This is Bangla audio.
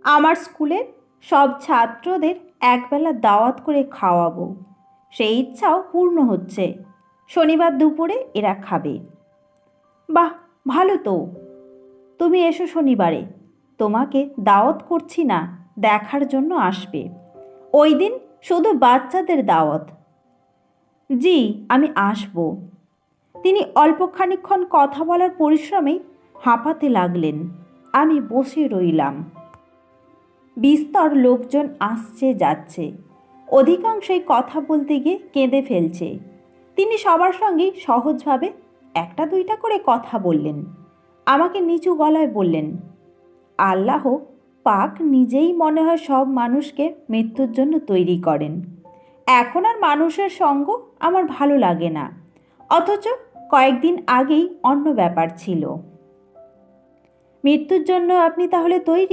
আমার স্কুলের সব ছাত্রদের একবেলা দাওয়াত করে খাওয়াবো। সেই ইচ্ছাও পূর্ণ হচ্ছে। শনিবার দুপুরে এরা খাবে। বাহ, ভালো তো। তুমি এসো শনিবারে। তোমাকে দাওয়াত করছি না, দেখার জন্য আসবে। ওই দিন শুধু বাচ্চাদের দাওয়াত। জি, আমি আসব। তিনি অল্প খানিকক্ষণ কথা বলার পরিশ্রমে হাঁপাতে লাগলেন। আমি বসে রইলাম। বিস্তর লোকজন আসছে যাচ্ছে, অধিকাংশই কথা বলতে গিয়ে কেঁদে ফেলছে। তিনি সবার সঙ্গেই সহজভাবে একটা দুইটা করে কথা বললেন। আমাকে নিচু গলায় বললেন, আল্লাহ পাক নিজেই মনে হয় সব মানুষকে মৃত্যুর জন্য তৈরি করেন। এখন আর মানুষের সঙ্গ আমার ভালো লাগে না, অথচ কয়েকদিন আগেই অন্য ব্যাপার ছিল। মৃত্যুর জন্য আপনি তাহলে তৈরি?